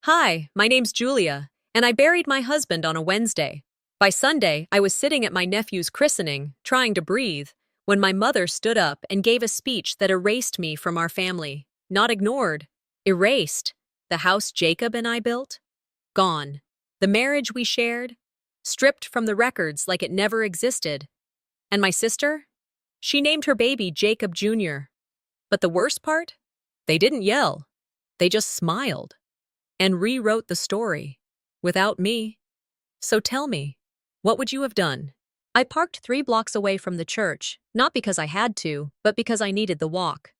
Hi, my name's Julia, and I buried my husband on a Wednesday. By Sunday, I was sitting at my nephew's christening, trying to breathe, when my mother stood up and gave a speech that erased me from our family. Not ignored, erased. The house Jacob and I built? Gone. The marriage we shared? Stripped from the records like it never existed. And my sister? She named her baby Jacob Jr. But the worst part? They didn't yell. They just smiled and rewrote the story. Without me. So tell me, what would you have done? I parked 3 blocks away from the church, not because I had to, but because I needed the walk.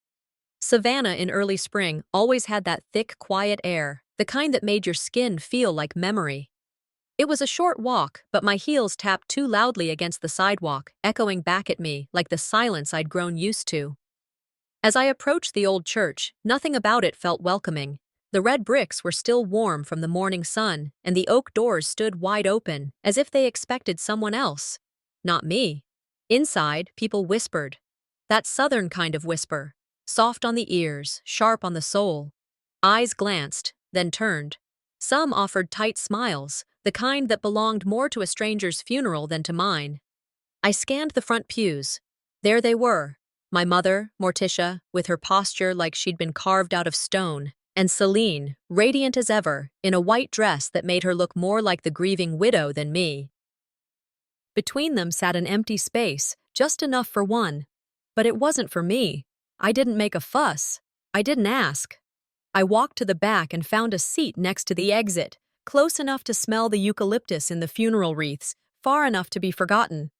Savannah in early spring always had that thick, quiet air, the kind that made your skin feel like memory. It was a short walk, but my heels tapped too loudly against the sidewalk, echoing back at me like the silence I'd grown used to. As I approached the old church, nothing about it felt welcoming. The red bricks were still warm from the morning sun, and the oak doors stood wide open, as if they expected someone else. Not me. Inside, people whispered. That southern kind of whisper. Soft on the ears, sharp on the soul. Eyes glanced, then turned. Some offered tight smiles, the kind that belonged more to a stranger's funeral than to mine. I scanned the front pews. There they were. My mother, Morticia, with her posture like she'd been carved out of stone, and Celine, radiant as ever, in a white dress that made her look more like the grieving widow than me. Between them sat an empty space, just enough for one. But it wasn't for me. I didn't make a fuss. I didn't ask. I walked to the back and found a seat next to the exit, close enough to smell the eucalyptus in the funeral wreaths, far enough to be forgotten.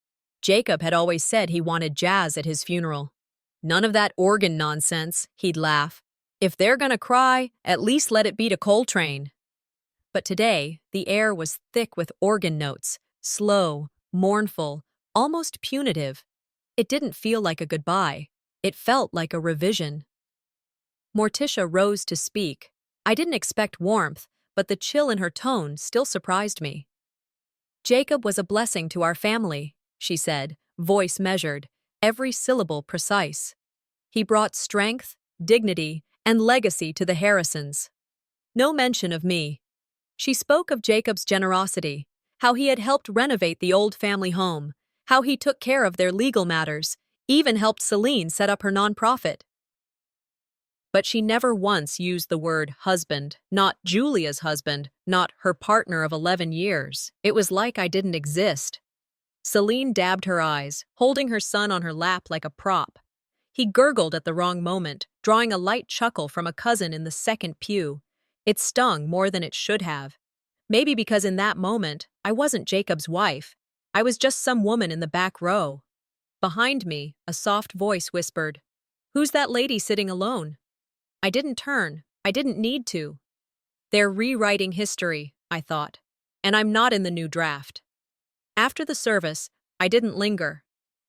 Jacob had always said he wanted jazz at his funeral. None of that organ nonsense, he'd laugh. If they're gonna cry, at least let it be to Coltrane. But today, the air was thick with organ notes, slow, mournful, almost punitive. It didn't feel like a goodbye. It felt like a revision. Morticia rose to speak. I didn't expect warmth, but the chill in her tone still surprised me. Jacob was a blessing to our family, she said, voice measured, every syllable precise. He brought strength, dignity, and legacy to the Harrisons. No mention of me. She spoke of Jacob's generosity, how he had helped renovate the old family home, how he took care of their legal matters, even helped Celine set up her nonprofit. But she never once used the word husband, not Julia's husband, not her partner of 11 years. It was like I didn't exist. Celine dabbed her eyes, holding her son on her lap like a prop. He gurgled at the wrong moment, drawing a light chuckle from a cousin in the second pew. It stung more than it should have. Maybe because in that moment, I wasn't Jacob's wife. I was just some woman in the back row. Behind me, a soft voice whispered, "Who's that lady sitting alone?" I didn't turn. I didn't need to. They're rewriting history, I thought. And I'm not in the new draft. After the service, I didn't linger.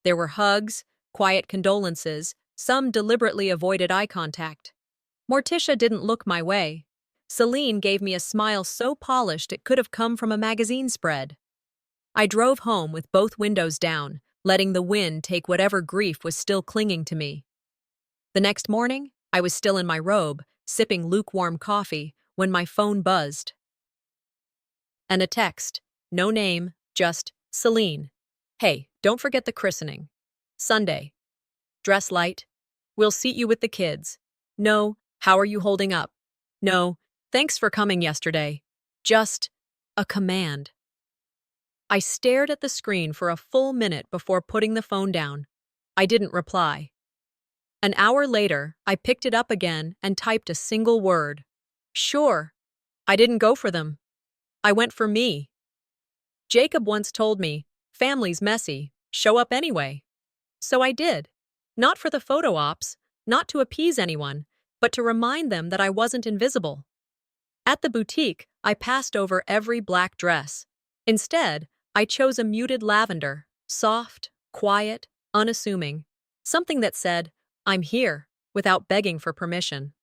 There were hugs, quiet condolences, some deliberately avoided eye contact. Morticia didn't look my way. Celine gave me a smile so polished it could have come from a magazine spread. I drove home with both windows down, letting the wind take whatever grief was still clinging to me. The next morning, I was still in my robe, sipping lukewarm coffee, when my phone buzzed. And a text. No name, just Celine. Hey, don't forget the christening. Sunday. Dress light. We'll seat you with the kids. No, how are you holding up? No, thanks for coming yesterday. Just a command. I stared at the screen for a full minute before putting the phone down. I didn't reply. An hour later, I picked it up again and typed a single word. Sure. I didn't go for them. I went for me. Jacob once told me, family's messy, show up anyway. So I did. Not for the photo ops, not to appease anyone, but to remind them that I wasn't invisible. At the boutique, I passed over every black dress. Instead, I chose a muted lavender, soft, quiet, unassuming, something that said, I'm here, without begging for permission.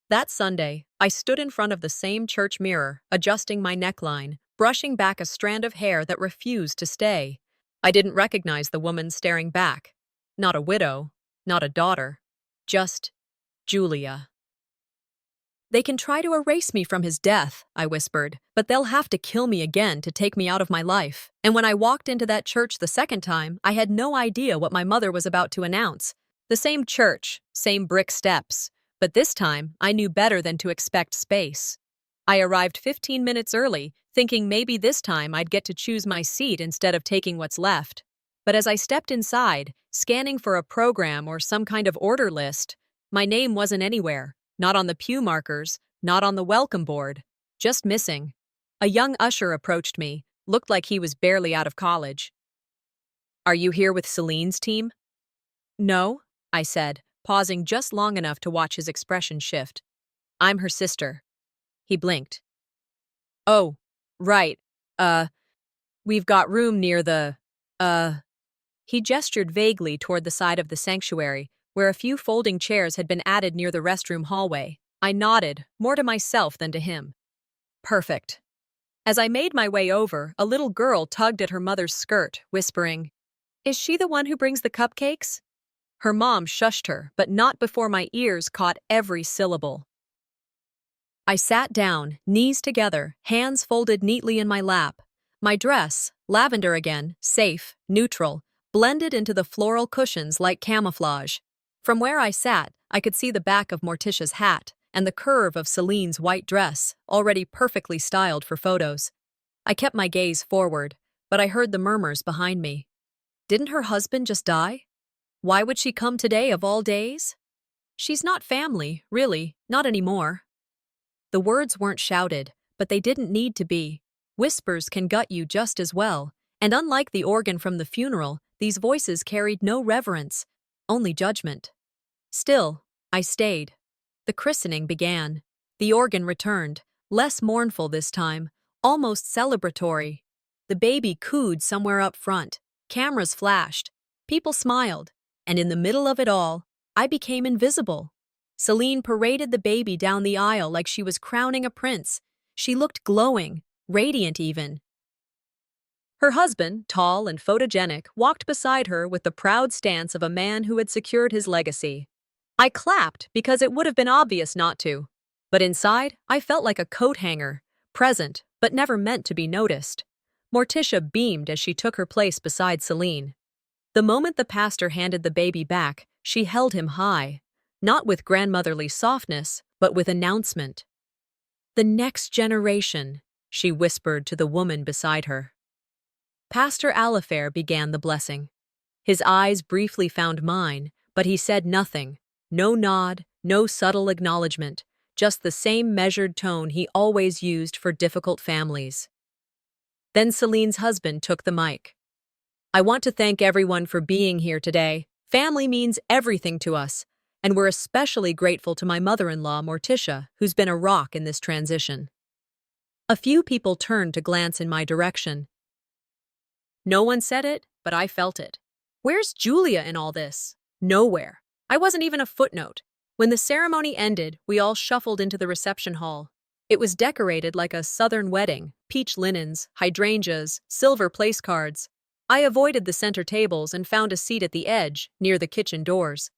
That Sunday, I stood in front of the same church mirror, adjusting my neckline, brushing back a strand of hair that refused to stay. I didn't recognize the woman staring back. Not a widow, not a daughter, just Julia. They can try to erase me from his death, I whispered, but they'll have to kill me again to take me out of my life. And when I walked into that church the second time, I had no idea what my mother was about to announce. The same church, same brick steps, but this time I knew better than to expect space. I arrived 15 minutes early, thinking maybe this time I'd get to choose my seat instead of taking what's left. But as I stepped inside, scanning for a program or some kind of order list, my name wasn't anywhere. Not on the pew markers, not on the welcome board, just missing. A young usher approached me, looked like he was barely out of college. "Are you here with Celine's team?" "No," I said, pausing just long enough to watch his expression shift. "I'm her sister." He blinked. "Oh, right. We've got room near the, He gestured vaguely toward the side of the sanctuary, where a few folding chairs had been added near the restroom hallway. I nodded, more to myself than to him. Perfect. As I made my way over, a little girl tugged at her mother's skirt, whispering, "Is she the one who brings the cupcakes?" Her mom shushed her, but not before my ears caught every syllable. I sat down, knees together, hands folded neatly in my lap. My dress, lavender again, safe, neutral, blended into the floral cushions like camouflage. From where I sat, I could see the back of Morticia's hat and the curve of Celine's white dress, already perfectly styled for photos. I kept my gaze forward, but I heard the murmurs behind me. Didn't her husband just die? Why would she come today of all days? She's not family, really, not anymore. The words weren't shouted, but they didn't need to be. Whispers can gut you just as well, and unlike the organ from the funeral, these voices carried no reverence, only judgment. Still, I stayed. The christening began. The organ returned, less mournful this time, almost celebratory. The baby cooed somewhere up front. Cameras flashed. People smiled. And in the middle of it all, I became invisible. Celine paraded the baby down the aisle like she was crowning a prince. She looked glowing, radiant even. Her husband, tall and photogenic, walked beside her with the proud stance of a man who had secured his legacy. I clapped because it would have been obvious not to. But inside, I felt like a coat hanger, present, but never meant to be noticed. Morticia beamed as she took her place beside Celine. The moment the pastor handed the baby back, she held him high, not with grandmotherly softness, but with announcement. "The next generation," she whispered to the woman beside her. Pastor Alifair began the blessing. His eyes briefly found mine, but he said nothing. No nod, no subtle acknowledgement, just the same measured tone he always used for difficult families. Then Celine's husband took the mic. "I want to thank everyone for being here today. Family means everything to us, and we're especially grateful to my mother-in-law, Morticia, who's been a rock in this transition." A few people turned to glance in my direction. No one said it, but I felt it. Where's Julia in all this? Nowhere. I wasn't even a footnote. When the ceremony ended, we all shuffled into the reception hall. It was decorated like a southern wedding, peach linens, hydrangeas, silver place cards. I avoided the center tables and found a seat at the edge, near the kitchen doors.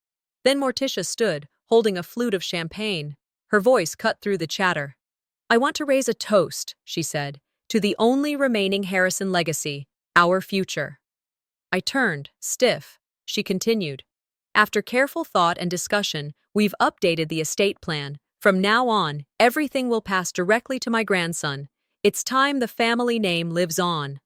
Then Morticia stood, holding a flute of champagne. Her voice cut through the chatter. "I want to raise a toast," she said, "to the only remaining Harrison legacy, our future." I turned, stiff. She continued. "After careful thought and discussion, we've updated the estate plan. From now on, everything will pass directly to my grandson. It's time the family name lives on."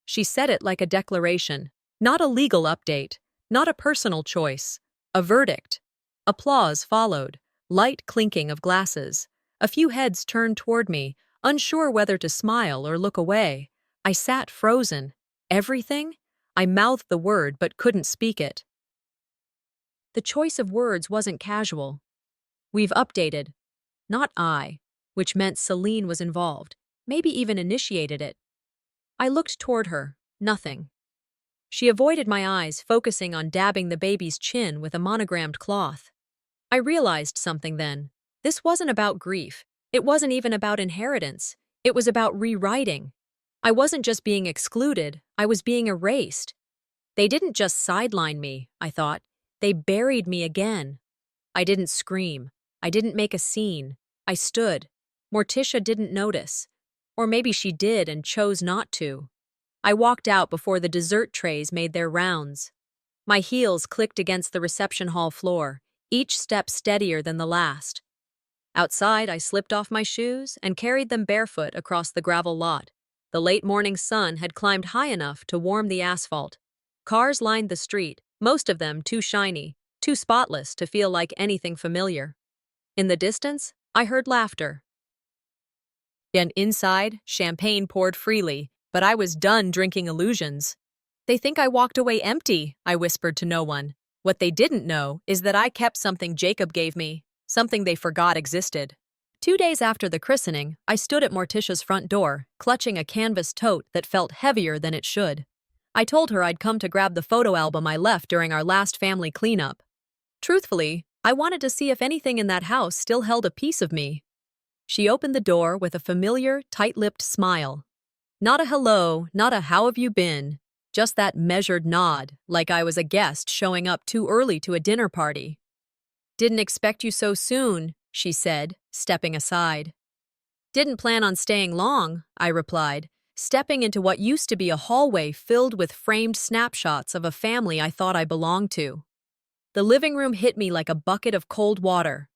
She said it like a declaration, not a legal update, not a personal choice, a verdict. Applause followed, light clinking of glasses. A few heads turned toward me, unsure whether to smile or look away. I sat frozen. Everything? I mouthed the word but couldn't speak it. The choice of words wasn't casual. "We've updated." Not I, which meant Celine was involved, maybe even initiated it. I looked toward her. Nothing. She avoided my eyes, focusing on dabbing the baby's chin with a monogrammed cloth. I realized something then. This wasn't about grief. It wasn't even about inheritance. It was about rewriting. I wasn't just being excluded, I was being erased. They didn't just sideline me, I thought. They buried me again. I didn't scream. I didn't make a scene. I stood. Morticia didn't notice. Or maybe she did and chose not to. I walked out before the dessert trays made their rounds. My heels clicked against the reception hall floor, each step steadier than the last. Outside, I slipped off my shoes and carried them barefoot across the gravel lot. The late morning sun had climbed high enough to warm the asphalt. Cars lined the street, most of them too shiny, too spotless to feel like anything familiar. In the distance, I heard laughter. And inside, champagne poured freely, but I was done drinking illusions. They think I walked away empty, I whispered to no one. What they didn't know is that I kept something Jacob gave me, something they forgot existed. 2 days after the christening, I stood at Morticia's front door, clutching a canvas tote that felt heavier than it should. I told her I'd come to grab the photo album I left during our last family cleanup. Truthfully, I wanted to see if anything in that house still held a piece of me. She opened the door with a familiar, tight-lipped smile. Not a hello, not a how have you been, just that measured nod, like I was a guest showing up too early to a dinner party. Didn't expect you so soon, she said, stepping aside. Didn't plan on staying long, I replied, stepping into what used to be a hallway filled with framed snapshots of a family I thought I belonged to. The living room hit me like a bucket of cold water.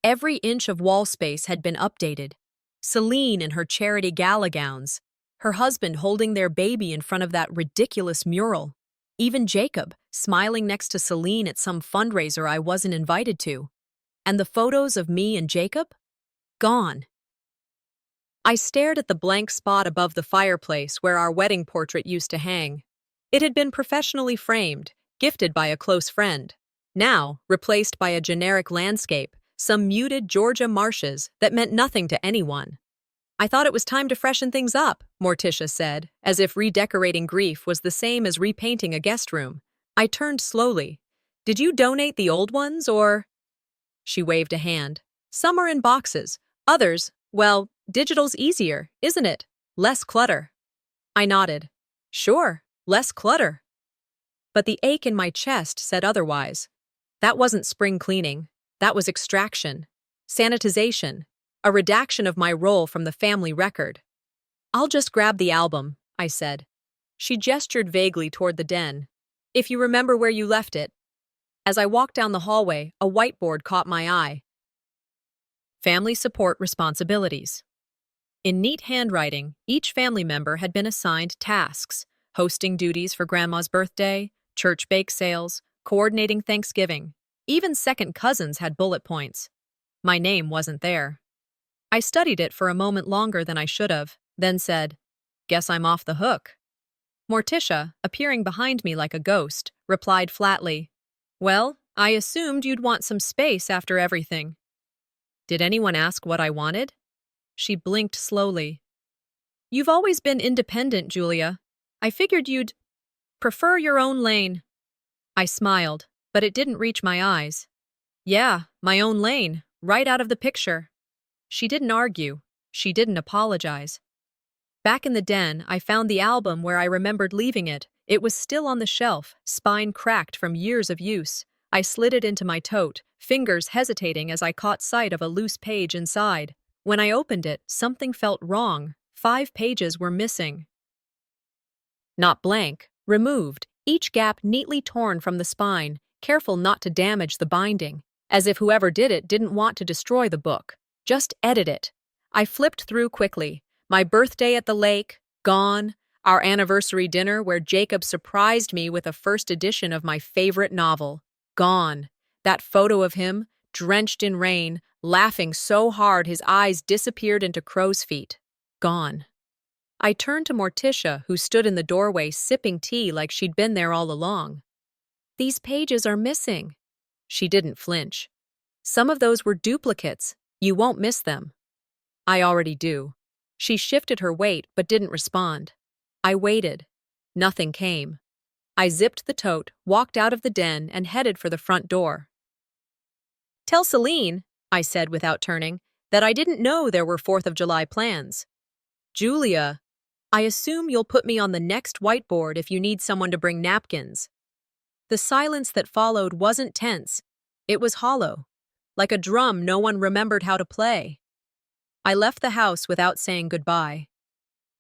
Every inch of wall space had been updated. Celine in her charity gala gowns, her husband holding their baby in front of that ridiculous mural. Even Jacob, smiling next to Celine at some fundraiser I wasn't invited to. And the photos of me and Jacob? Gone. I stared at the blank spot above the fireplace where our wedding portrait used to hang. It had been professionally framed, gifted by a close friend. Now, replaced by a generic landscape, some muted Georgia marshes that meant nothing to anyone. I thought it was time to freshen things up, Morticia said, as if redecorating grief was the same as repainting a guest room. I turned slowly. Did you donate the old ones, or? She waved a hand. Some are in boxes. Others, well, digital's easier, isn't it? Less clutter. I nodded. Sure, less clutter. But the ache in my chest said otherwise. That wasn't spring cleaning. That was extraction. Sanitization. A redaction of my role from the family record. I'll just grab the album, I said. She gestured vaguely toward the den. If you remember where you left it. As I walked down the hallway, a whiteboard caught my eye. Family support responsibilities. In neat handwriting, each family member had been assigned tasks, hosting duties for Grandma's birthday, church bake sales, coordinating Thanksgiving. Even second cousins had bullet points. My name wasn't there. I studied it for a moment longer than I should have, then said, "Guess I'm off the hook." Morticia, appearing behind me like a ghost, replied flatly, "Well, I assumed you'd want some space after everything." Did anyone ask what I wanted? She blinked slowly. "You've always been independent, Julia. I figured you'd prefer your own lane." I smiled, but it didn't reach my eyes. "Yeah, my own lane, right out of the picture." She didn't argue. She didn't apologize. Back in the den, I found the album where I remembered leaving it. It was still on the shelf, spine cracked from years of use. I slid it into my tote, fingers hesitating as I caught sight of a loose page inside. When I opened it, something felt wrong. 5 pages were missing. Not blank, removed, each gap neatly torn from the spine, careful not to damage the binding, as if whoever did it didn't want to destroy the book. Just edit it. I flipped through quickly. My birthday at the lake, gone. Our anniversary dinner where Jacob surprised me with a first edition of my favorite novel, gone. That photo of him, drenched in rain, laughing so hard his eyes disappeared into crow's feet, gone. I turned to Morticia, who stood in the doorway sipping tea like she'd been there all along. "These pages are missing." She didn't flinch. "Some of those were duplicates. You won't miss them." "I already do." She shifted her weight but didn't respond. I waited. Nothing came. I zipped the tote, walked out of the den, and headed for the front door. "Tell Celine," I said without turning, "that I didn't know there were 4th of July plans." "Julia, I assume you'll put me on the next whiteboard if you need someone to bring napkins." The silence that followed wasn't tense. It was hollow, like a drum no one remembered how to play. I left the house without saying goodbye.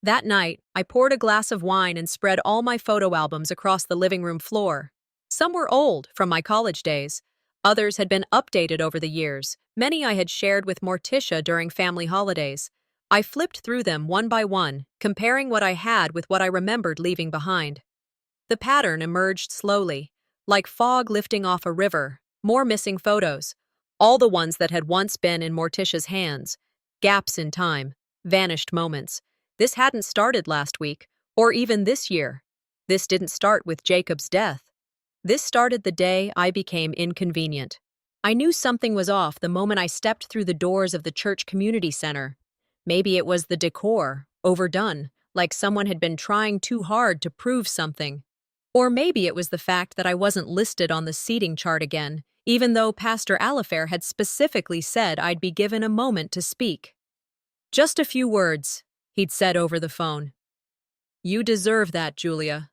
That night, I poured a glass of wine and spread all my photo albums across the living room floor. Some were old, from my college days. Others had been updated over the years. Many I had shared with Morticia during family holidays. I flipped through them one by one, comparing what I had with what I remembered leaving behind. The pattern emerged slowly, like fog lifting off a river. More missing photos. All the ones that had once been in Morticia's hands. Gaps in time. Vanished moments. This hadn't started last week, or even this year. This didn't start with Jacob's death. This started the day I became inconvenient. I knew something was off the moment I stepped through the doors of the church community center. Maybe it was the decor, overdone, like someone had been trying too hard to prove something. Or maybe it was the fact that I wasn't listed on the seating chart again, even though Pastor Alifair had specifically said I'd be given a moment to speak. "Just a few words," he'd said over the phone. "You deserve that, Julia."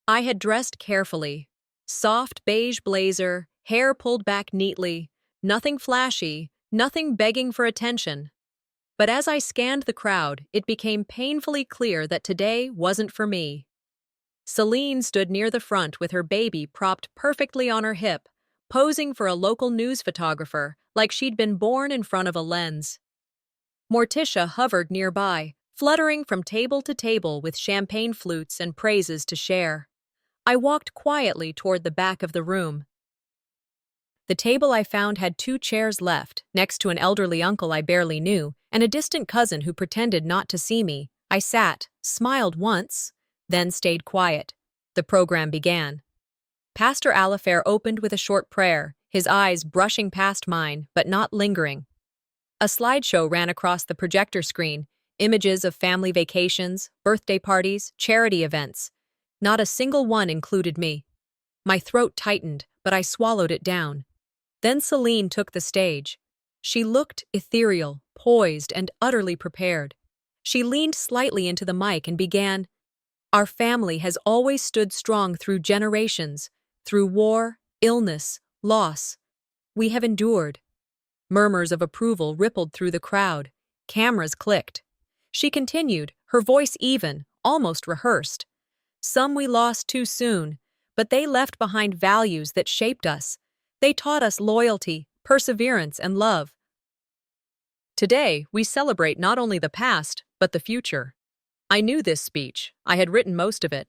I had dressed carefully. Soft beige blazer, hair pulled back neatly, nothing flashy, nothing begging for attention. But as I scanned the crowd, it became painfully clear that today wasn't for me. Celine stood near the front with her baby propped perfectly on her hip, posing for a local news photographer like she'd been born in front of a lens. Morticia hovered nearby, fluttering from table to table with champagne flutes and praises to share. I walked quietly toward the back of the room. The table I found had 2 chairs left, next to an elderly uncle I barely knew, and a distant cousin who pretended not to see me. I sat, smiled once, then stayed quiet. The program began. Pastor Alifair opened with a short prayer, his eyes brushing past mine, but not lingering. A slideshow ran across the projector screen, images of family vacations, birthday parties, charity events. Not a single one included me. My throat tightened, but I swallowed it down. Then Celine took the stage. She looked ethereal, poised, and utterly prepared. She leaned slightly into the mic and began, "Our family has always stood strong through generations, through war, illness, loss. We have endured." Murmurs of approval rippled through the crowd. Cameras clicked. She continued, her voice even, almost rehearsed. "Some we lost too soon, but they left behind values that shaped us. They taught us loyalty, perseverance, and love. Today, we celebrate not only the past, but the future." I knew this speech. I had written most of it.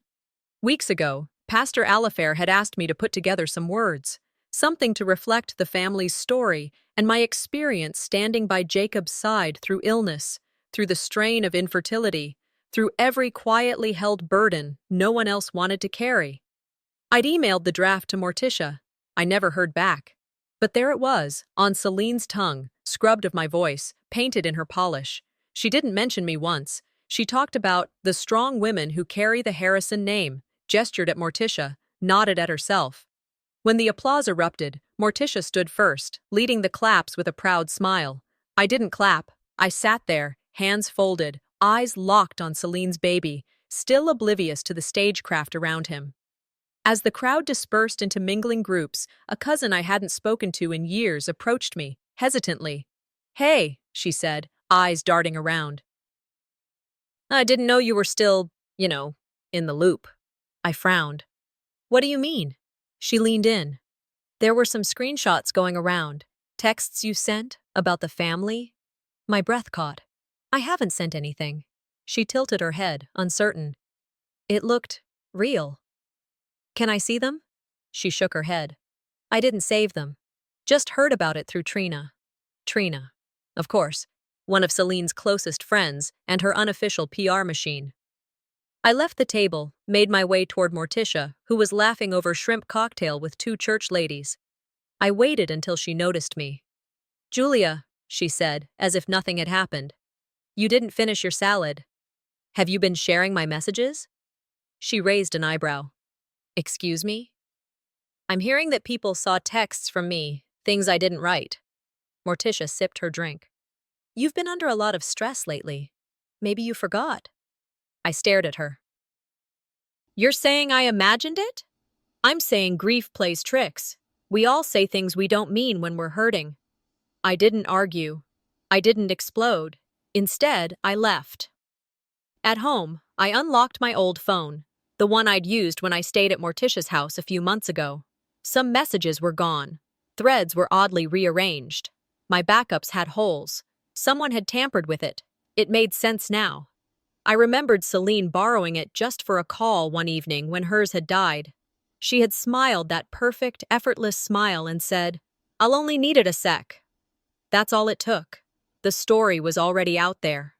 Weeks ago, Pastor Alifair had asked me to put together some words, something to reflect the family's story and my experience standing by Jacob's side through illness, through the strain of infertility, through every quietly held burden no one else wanted to carry. I'd emailed the draft to Morticia. I never heard back. But there it was, on Celine's tongue, scrubbed of my voice, painted in her polish. She didn't mention me once. She talked about the strong women who carry the Harrison name, gestured at Morticia, nodded at herself. When the applause erupted, Morticia stood first, leading the claps with a proud smile. I didn't clap. I sat there, hands folded, eyes locked on Celine's baby, still oblivious to the stagecraft around him. As the crowd dispersed into mingling groups, a cousin I hadn't spoken to in years approached me, hesitantly. "Hey," she said, eyes darting around. "I didn't know you were still, in the loop." I frowned. "What do you mean?" She leaned in. "There were some screenshots going around. Texts you sent about the family?" My breath caught. "I haven't sent anything." She tilted her head, uncertain. "It looked real." "Can I see them?" She shook her head. "I didn't save them. Just heard about it through Trina." Trina. Of course. One of Celine's closest friends and her unofficial PR machine. I left the table, made my way toward Morticia, who was laughing over shrimp cocktail with 2 church ladies. I waited until she noticed me. "Julia," she said, as if nothing had happened. "You didn't finish your salad. Have you been sharing my messages?" She raised an eyebrow. "Excuse me?" "I'm hearing that people saw texts from me, things I didn't write." Morticia sipped her drink. "You've been under a lot of stress lately. Maybe you forgot." I stared at her. "You're saying I imagined it?" "I'm saying grief plays tricks. We all say things we don't mean when we're hurting." I didn't argue. I didn't explode. Instead, I left. At home, I unlocked my old phone, the one I'd used when I stayed at Morticia's house a few months ago. Some messages were gone. Threads were oddly rearranged. My backups had holes. Someone had tampered with it. It made sense now. I remembered Celine borrowing it just for a call one evening when hers had died. She had smiled that perfect, effortless smile and said, "I'll only need it a sec." That's all it took. The story was already out there.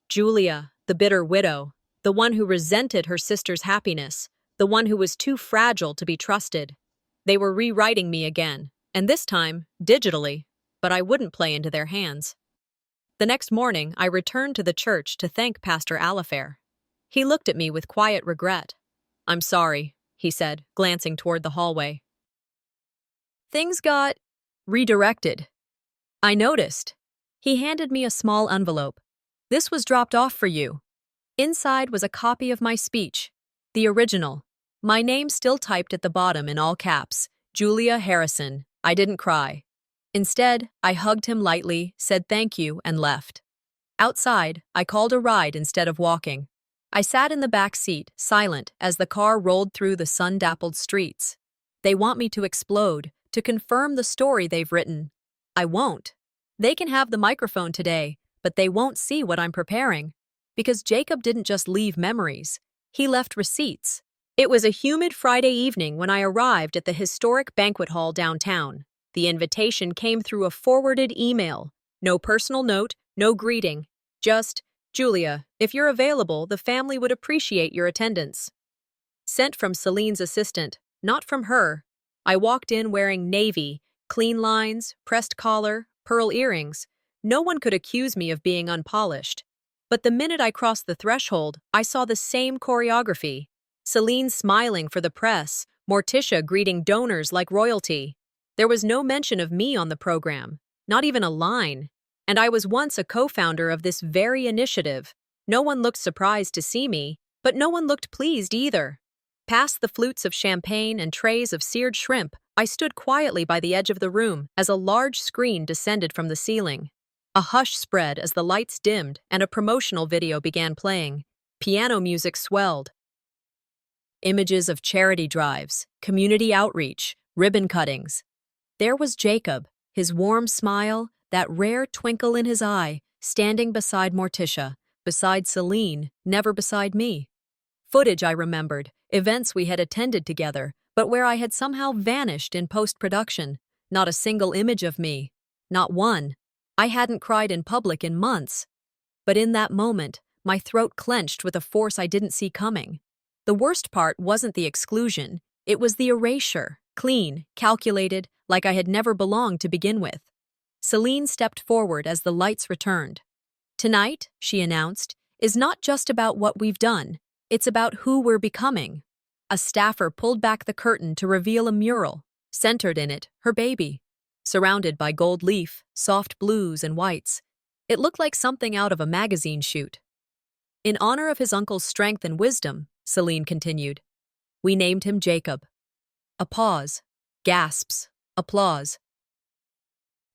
Julia, the bitter widow, the one who resented her sister's happiness, the one who was too fragile to be trusted. They were rewriting me again, and this time, digitally, but I wouldn't play into their hands. The next morning, I returned to the church to thank Pastor Alifair. He looked at me with quiet regret. "I'm sorry," he said, glancing toward the hallway. Things got redirected. I noticed. He handed me a small envelope. "This was dropped off for you." Inside was a copy of my speech, the original. My name still typed at the bottom in all caps, Julia Harrison. I didn't cry. Instead, I hugged him lightly, said thank you, and left. Outside, I called a ride instead of walking. I sat in the back seat, silent, as the car rolled through the sun-dappled streets. They want me to explode, to confirm the story they've written. I won't. They can have the microphone today, but they won't see what I'm preparing. Because Jacob didn't just leave memories. He left receipts. It was a humid Friday evening when I arrived at the historic banquet hall downtown. The invitation came through a forwarded email. No personal note, no greeting. Just, "Julia, if you're available, the family would appreciate your attendance." Sent from Celine's assistant, not from her. I walked in wearing navy, clean lines, pressed collar, pearl earrings. No one could accuse me of being unpolished. But the minute I crossed the threshold, I saw the same choreography. Celine smiling for the press, Morticia greeting donors like royalty. There was no mention of me on the program, not even a line. And I was once a co-founder of this very initiative. No one looked surprised to see me, but no one looked pleased either. Past the flutes of champagne and trays of seared shrimp, I stood quietly by the edge of the room as a large screen descended from the ceiling. A hush spread as the lights dimmed and a promotional video began playing. Piano music swelled. Images of charity drives, community outreach, ribbon cuttings. There was Jacob, his warm smile, that rare twinkle in his eye, standing beside Morticia, beside Celine, never beside me. Footage I remembered, events we had attended together, but where I had somehow vanished in post-production. Not a single image of me. Not one. I hadn't cried in public in months. But in that moment, my throat clenched with a force I didn't see coming. The worst part wasn't the exclusion, it was the erasure, clean, calculated, like I had never belonged to begin with. Celine stepped forward as the lights returned. "Tonight," she announced, "is not just about what we've done, it's about who we're becoming." A staffer pulled back the curtain to reveal a mural, centered in it, her baby. Surrounded by gold leaf, soft blues and whites. It looked like something out of a magazine shoot. "In honor of his uncle's strength and wisdom," Celine continued, "we named him Jacob." A pause. Gasps. Applause.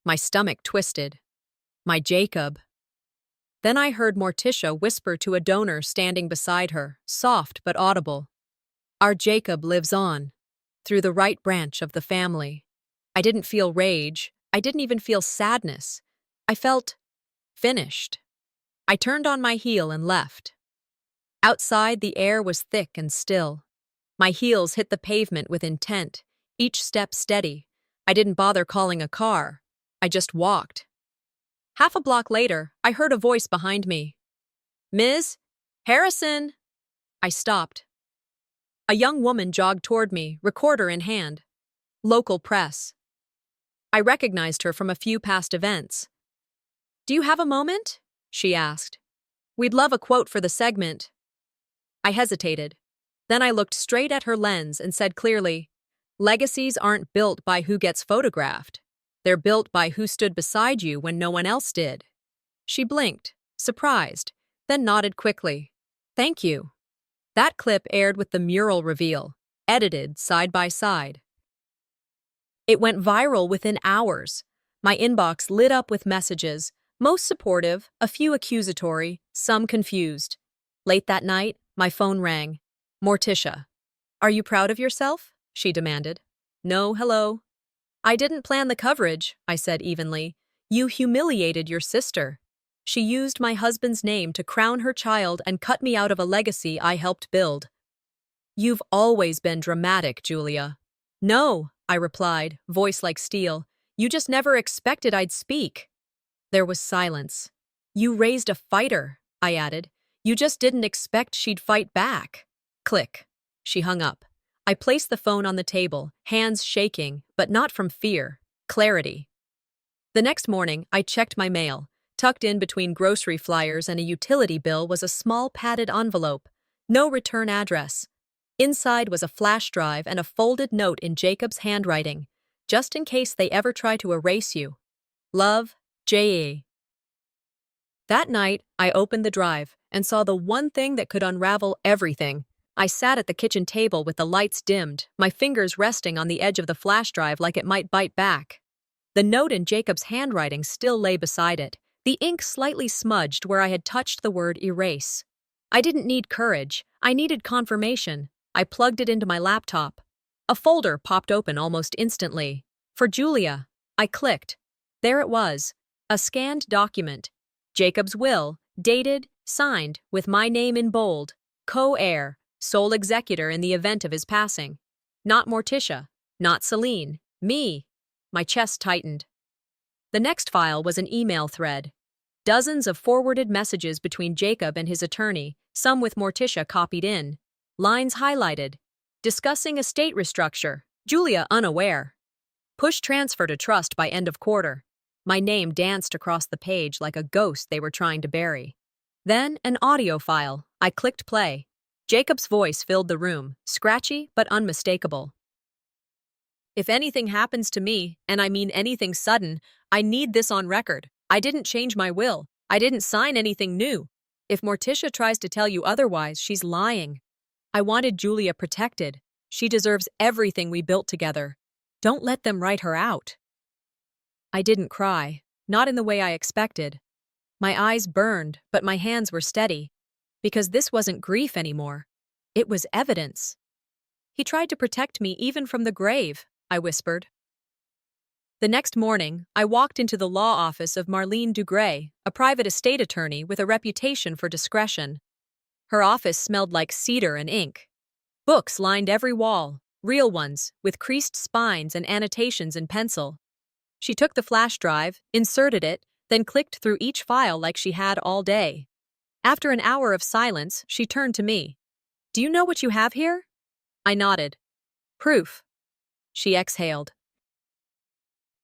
My stomach twisted. My Jacob. Then I heard Morticia whisper to a donor standing beside her, soft but audible. "Our Jacob lives on, through the right branch of the family." I didn't feel rage. I didn't even feel sadness. I felt finished. I turned on my heel and left. Outside, the air was thick and still. My heels hit the pavement with intent, each step steady. I didn't bother calling a car. I just walked. Half a block later, I heard a voice behind me. "Ms. Harrison!" I stopped. A young woman jogged toward me, recorder in hand. Local press. I recognized her from a few past events. "Do you have a moment?" she asked. "We'd love a quote for the segment." I hesitated. Then I looked straight at her lens and said clearly, "Legacies aren't built by who gets photographed. They're built by who stood beside you when no one else did." She blinked, surprised, then nodded quickly. "Thank you." That clip aired with the mural reveal, edited side by side. It went viral within hours. My inbox lit up with messages. Most supportive, a few accusatory, some confused. Late that night, my phone rang. Morticia. Are you proud of yourself? She demanded. No, hello. I didn't plan the coverage, I said evenly. You humiliated your sister. She used my husband's name to crown her child and cut me out of a legacy I helped build. You've always been dramatic, Julia. No, I replied, voice like steel. You just never expected I'd speak. There was silence. You raised a fighter, I added. You just didn't expect she'd fight back. Click. She hung up. I placed the phone on the table, hands shaking, but not from fear. Clarity. The next morning, I checked my mail. Tucked in between grocery flyers and a utility bill was a small padded envelope. No return address. Inside was a flash drive and a folded note in Jacob's handwriting, just in case they ever try to erase you. Love, J.E. That night, I opened the drive and saw the one thing that could unravel everything. I sat at the kitchen table with the lights dimmed, my fingers resting on the edge of the flash drive like it might bite back. The note in Jacob's handwriting still lay beside it, the ink slightly smudged where I had touched the word erase. I didn't need courage. I needed confirmation. I plugged it into my laptop. A folder popped open almost instantly. For Julia. I clicked. There it was. A scanned document. Jacob's will, dated, signed, with my name in bold. Co-heir, sole executor in the event of his passing. Not Morticia. Not Celine. Me. My chest tightened. The next file was an email thread. Dozens of forwarded messages between Jacob and his attorney, some with Morticia copied in. Lines highlighted. Discussing estate restructure. Julia unaware. Push transfer to trust by end of quarter. My name danced across the page like a ghost they were trying to bury. Then an audio file. I clicked play. Jacob's voice filled the room, scratchy but unmistakable. If anything happens to me, and I mean anything sudden, I need this on record. I didn't change my will. I didn't sign anything new. If Morticia tries to tell you otherwise, she's lying. I wanted Julia protected. She deserves everything we built together. Don't let them write her out. I didn't cry, not in the way I expected. My eyes burned, but my hands were steady. Because this wasn't grief anymore. It was evidence. He tried to protect me even from the grave, I whispered. The next morning, I walked into the law office of Marlene Dugray, a private estate attorney with a reputation for discretion. Her office smelled like cedar and ink. Books lined every wall, real ones, with creased spines and annotations in pencil. She took the flash drive, inserted it, then clicked through each file like she had all day. After an hour of silence, she turned to me. Do you know what you have here? I nodded. Proof. She exhaled.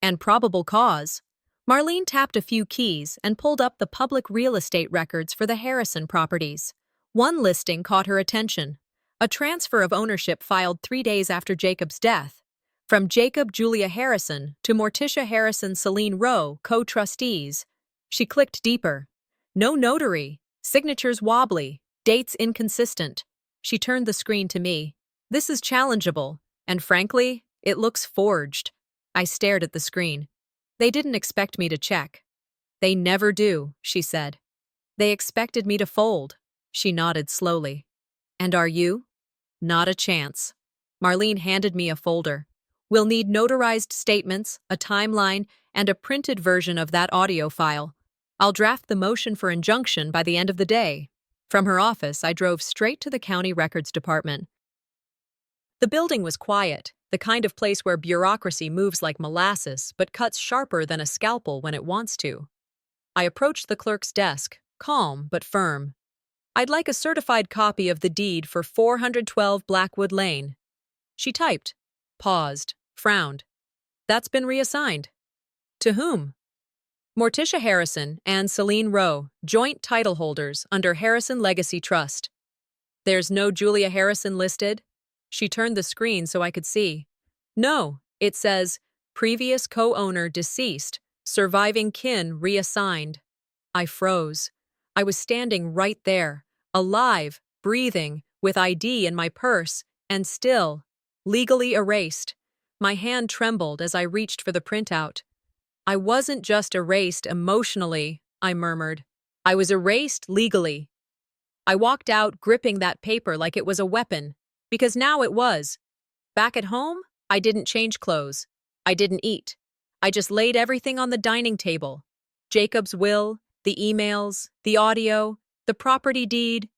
And probable cause. Marlene tapped a few keys and pulled up the public real estate records for the Harrison properties. One listing caught her attention. A transfer of ownership filed 3 days after Jacob's death. From Jacob Julia Harrison to Morticia Harrison Celine Rowe, co-trustees. She clicked deeper. No notary. Signatures wobbly. Dates inconsistent. She turned the screen to me. This is challengeable. And frankly, it looks forged. I stared at the screen. They didn't expect me to check. They never do, she said. They expected me to fold. She nodded slowly. And are you? Not a chance. Marlene handed me a folder. We'll need notarized statements, a timeline, and a printed version of that audio file. I'll draft the motion for injunction by the end of the day. From her office, I drove straight to the county records department. The building was quiet, the kind of place where bureaucracy moves like molasses but cuts sharper than a scalpel when it wants to. I approached the clerk's desk, calm but firm. I'd like a certified copy of the deed for 412 Blackwood Lane. She typed, paused, frowned. That's been reassigned. To whom? Morticia Harrison and Celine Rowe, joint title holders under Harrison Legacy Trust. There's no Julia Harrison listed? She turned the screen so I could see. No, it says, previous co-owner deceased, surviving kin reassigned. I froze. I was standing right there, alive, breathing, with ID in my purse, and still, legally erased. My hand trembled as I reached for the printout. I wasn't just erased emotionally, I murmured. I was erased legally. I walked out gripping that paper like it was a weapon, because now it was. Back at home, I didn't change clothes. I didn't eat. I just laid everything on the dining table. Jacob's will, the emails, the audio, the property deed.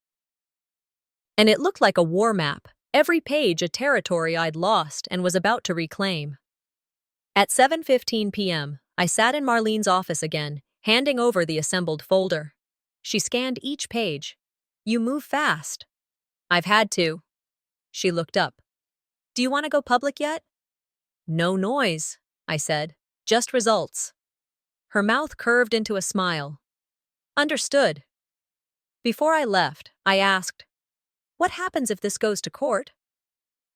And it looked like a war map, every page a territory I'd lost and was about to reclaim. At 7:15 p.m., I sat in Marlene's office again, handing over the assembled folder. She scanned each page. You move fast. I've had to. She looked up. Do you want to go public yet? No noise, I said. Just results. Her mouth curved into a smile. Understood. Before I left, I asked, what happens if this goes to court?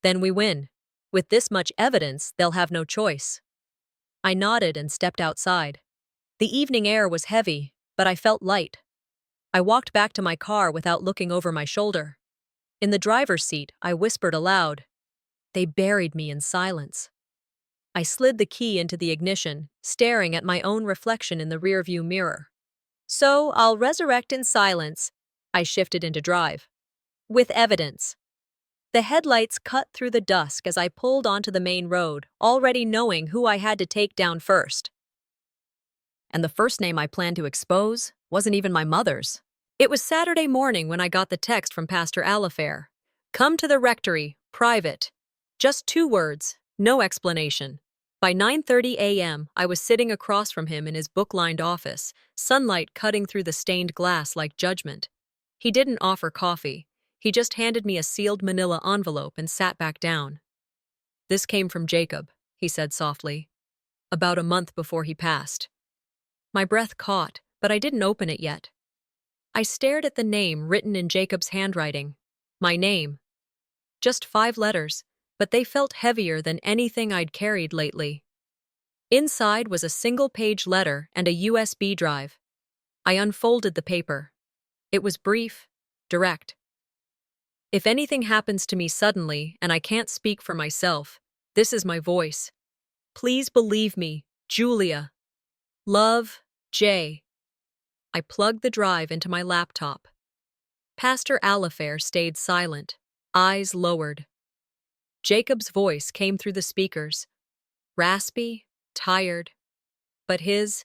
Then we win. With this much evidence, they'll have no choice. I nodded and stepped outside. The evening air was heavy, but I felt light. I walked back to my car without looking over my shoulder. In the driver's seat, I whispered aloud. They buried me in silence. I slid the key into the ignition, staring at my own reflection in the rearview mirror. So I'll resurrect in silence. I shifted into drive. With evidence. The headlights cut through the dusk as I pulled onto the main road, already knowing who I had to take down first. And the first name I planned to expose wasn't even my mother's. It was Saturday morning when I got the text from Pastor Alifair. Come to the rectory, private. Just 2 words, no explanation. By 9:30 a.m., I was sitting across from him in his book-lined office, sunlight cutting through the stained glass like judgment. He didn't offer coffee. He just handed me a sealed manila envelope and sat back down. This came from Jacob, he said softly, about a month before he passed. My breath caught, but I didn't open it yet. I stared at the name written in Jacob's handwriting. My name. Just 5 letters, but they felt heavier than anything I'd carried lately. Inside was a single-page letter and a USB drive. I unfolded the paper. It was brief, direct. If anything happens to me suddenly and I can't speak for myself, this is my voice. Please believe me, Julia. Love, Jay. I plugged the drive into my laptop. Pastor Alifair stayed silent, eyes lowered. Jacob's voice came through the speakers. Raspy, tired. But his...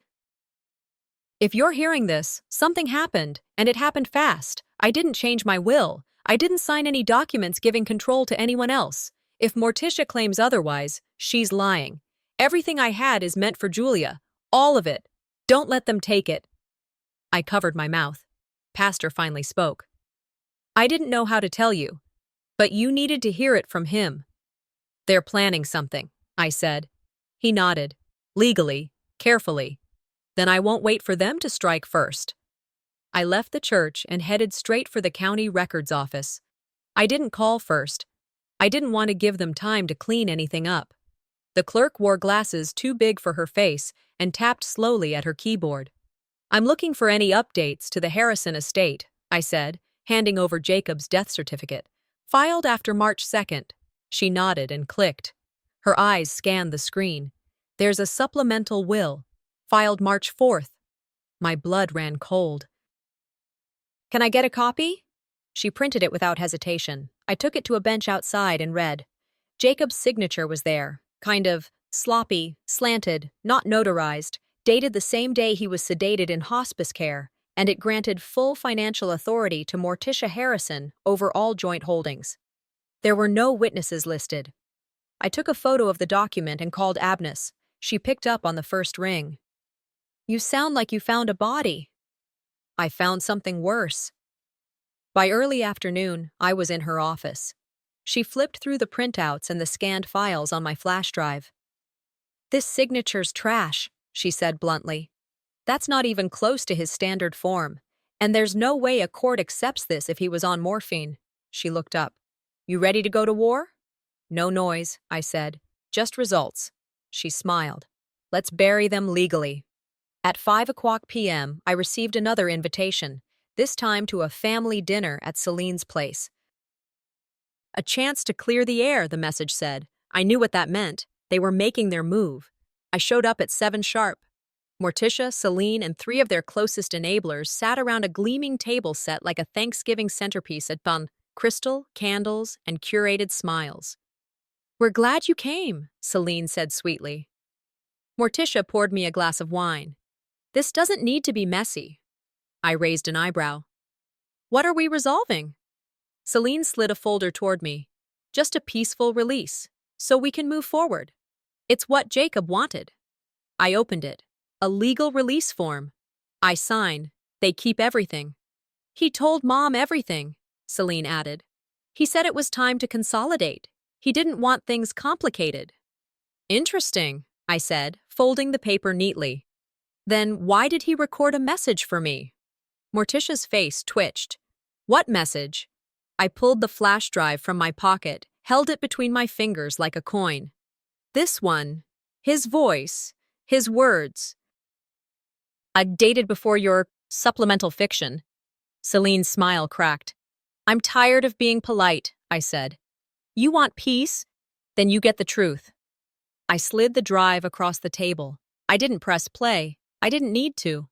If you're hearing this, something happened, and it happened fast. I didn't change my will. I didn't sign any documents giving control to anyone else. If Morticia claims otherwise, she's lying. Everything I had is meant for Julia. All of it. Don't let them take it. I covered my mouth. Pastor finally spoke. I didn't know how to tell you, but you needed to hear it from him. They're planning something, I said. He nodded. Legally, carefully. Then I won't wait for them to strike first. I left the church and headed straight for the county records office. I didn't call first. I didn't want to give them time to clean anything up. The clerk wore glasses too big for her face and tapped slowly at her keyboard. I'm looking for any updates to the Harrison estate, I said, handing over Jacob's death certificate. Filed after March 2nd. She nodded and clicked. Her eyes scanned the screen. There's a supplemental will. Filed March 4th. My blood ran cold. Can I get a copy? She printed it without hesitation. I took it to a bench outside and read. Jacob's signature was there, kind of sloppy, slanted, not notarized, dated the same day he was sedated in hospice care, and it granted full financial authority to Morticia Harrison over all joint holdings. There were no witnesses listed. I took a photo of the document and called Agnes. She picked up on the first ring. You sound like you found a body. I found something worse. By early afternoon, I was in her office. She flipped through the printouts and the scanned files on my flash drive. This signature's trash, she said bluntly. That's not even close to his standard form, and there's no way a court accepts this if he was on morphine. She looked up. You ready to go to war? No noise, I said. Just results. She smiled. Let's bury them legally. At 5:00 p.m., I received another invitation, this time to a family dinner at Celine's place. A chance to clear the air, the message said. I knew what that meant. They were making their move. I showed up at 7 sharp. Morticia, Celine, and three of their closest enablers sat around a gleaming table set like a Thanksgiving centerpiece at fun, crystal, candles, and curated smiles. "We're glad you came," Celine said sweetly. Morticia poured me a glass of wine. "This doesn't need to be messy." I raised an eyebrow. "What are we resolving?" Celine slid a folder toward me. "Just a peaceful release, so we can move forward. It's what Jacob wanted." I opened it. A legal release form. I sign. They keep everything. "He told Mom everything," Celine added. "He said it was time to consolidate. He didn't want things complicated." "Interesting," I said, folding the paper neatly. "Then why did he record a message for me?" Morticia's face twitched. "What message?" I pulled the flash drive from my pocket, held it between my fingers like a coin. "This one. His voice. His words. Dated before your supplemental fiction." Celine's smile cracked. "I'm tired of being polite," I said. "You want peace? Then you get the truth." I slid the drive across the table. I didn't press play. I didn't need to.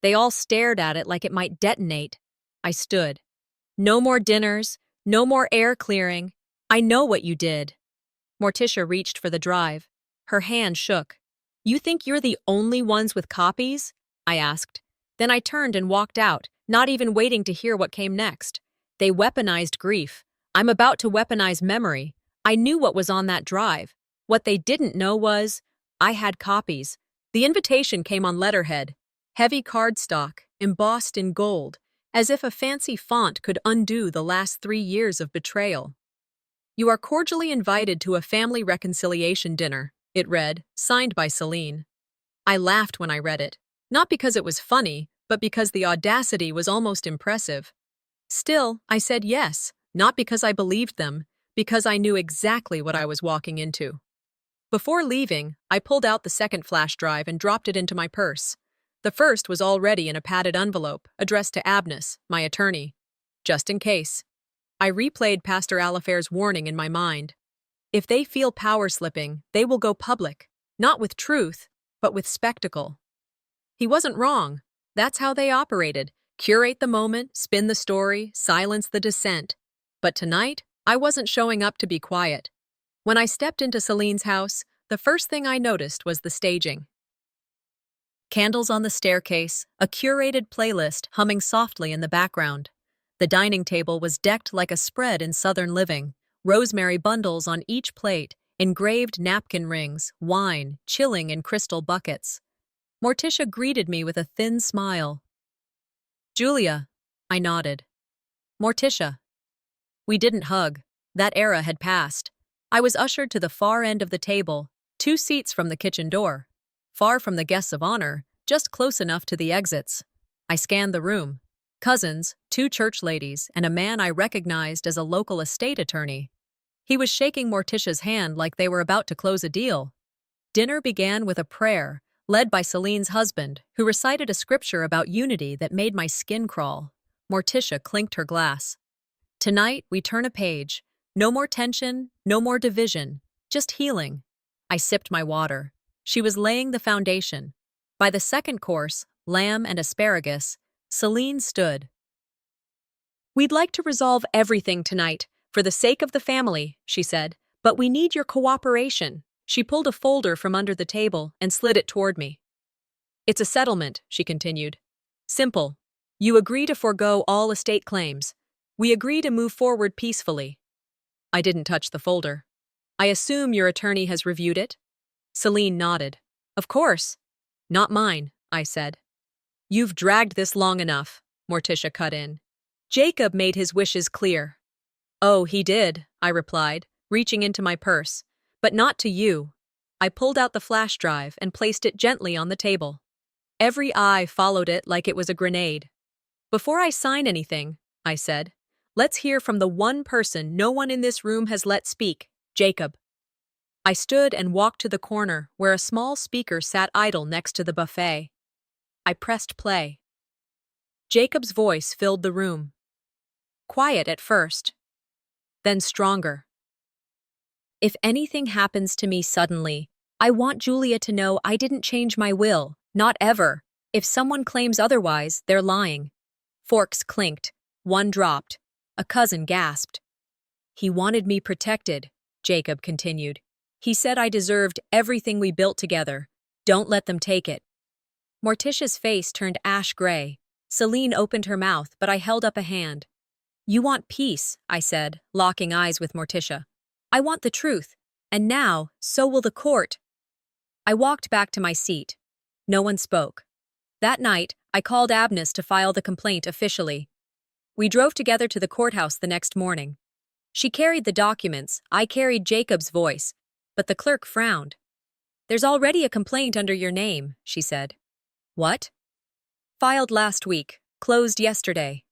They all stared at it like it might detonate. I stood. "No more dinners. No more air clearing. I know what you did." Morticia reached for the drive. Her hand shook. "You think you're the only ones with copies?" I asked. Then I turned and walked out, not even waiting to hear what came next. They weaponized grief. I'm about to weaponize memory. I knew what was on that drive. What they didn't know was, I had copies. The invitation came on letterhead. Heavy cardstock, embossed in gold, as if a fancy font could undo the last 3 years of betrayal. "You are cordially invited to a family reconciliation dinner," it read, signed by Celine. I laughed when I read it. Not because it was funny, but because the audacity was almost impressive. Still, I said yes, not because I believed them, because I knew exactly what I was walking into. Before leaving, I pulled out the second flash drive and dropped it into my purse. The first was already in a padded envelope, addressed to Abnus, my attorney. Just in case. I replayed Pastor Alifair's warning in my mind. If they feel power slipping, they will go public, not with truth, but with spectacle. He wasn't wrong. That's how they operated. Curate the moment, spin the story, silence the dissent. But tonight, I wasn't showing up to be quiet. When I stepped into Celine's house, the first thing I noticed was the staging. Candles on the staircase, a curated playlist humming softly in the background. The dining table was decked like a spread in Southern living, rosemary bundles on each plate, engraved napkin rings, wine, chilling in crystal buckets. Morticia greeted me with a thin smile. "Julia," I nodded. "Morticia." We didn't hug. That era had passed. I was ushered to the far end of the table, 2 seats from the kitchen door. Far from the guests of honor, just close enough to the exits. I scanned the room. Cousins, 2 church ladies, and a man I recognized as a local estate attorney. He was shaking Morticia's hand like they were about to close a deal. Dinner began with a prayer, led by Celine's husband, who recited a scripture about unity that made my skin crawl. Morticia clinked her glass. "Tonight, we turn a page. No more tension, no more division, just healing." I sipped my water. She was laying the foundation. By the second course, lamb and asparagus, Celine stood. "We'd like to resolve everything tonight, for the sake of the family," she said, "but we need your cooperation." She pulled a folder from under the table and slid it toward me. "It's a settlement," she continued. "Simple. You agree to forego all estate claims. We agree to move forward peacefully." I didn't touch the folder. "I assume your attorney has reviewed it?" Celine nodded. "Of course." "Not mine," I said. "You've dragged this long enough," Morticia cut in. "Jacob made his wishes clear." "Oh, he did," I replied, reaching into my purse. "But not to you." I pulled out the flash drive and placed it gently on the table. Every eye followed it like it was a grenade. "Before I sign anything," I said, "let's hear from the one person no one in this room has let speak, Jacob." I stood and walked to the corner where a small speaker sat idle next to the buffet. I pressed play. Jacob's voice filled the room. Quiet at first, then stronger. "If anything happens to me suddenly, I want Julia to know I didn't change my will. Not ever. If someone claims otherwise, they're lying. Forks clinked. One dropped. A cousin gasped. He wanted me protected, Jacob continued. He said I deserved everything we built together. Don't let them take it. Morticia's face turned ash gray. Celine opened her mouth, but I held up a hand. You want peace, I said, locking eyes with Morticia. I want the truth. And now, so will the court. I walked back to my seat. No one spoke. That night, I called Abness to file the complaint officially. We drove together to the courthouse the next morning. She carried the documents, I carried Jacob's voice, but the clerk frowned. There's already a complaint under your name, she said. What? Filed last week, closed yesterday.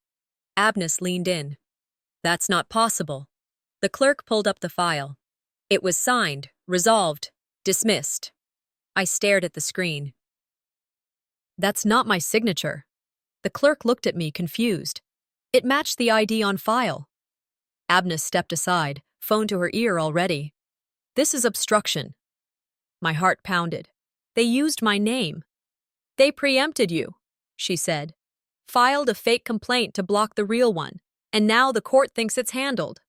Abness leaned in. That's not possible. The clerk pulled up the file. It was signed, resolved, dismissed. I stared at the screen. That's not my signature. The clerk looked at me confused. It matched the ID on file. Abness stepped aside, phone to her ear already. This is obstruction. My heart pounded. They used my name. They preempted you, she said. Filed a fake complaint to block the real one, and now the court thinks it's handled.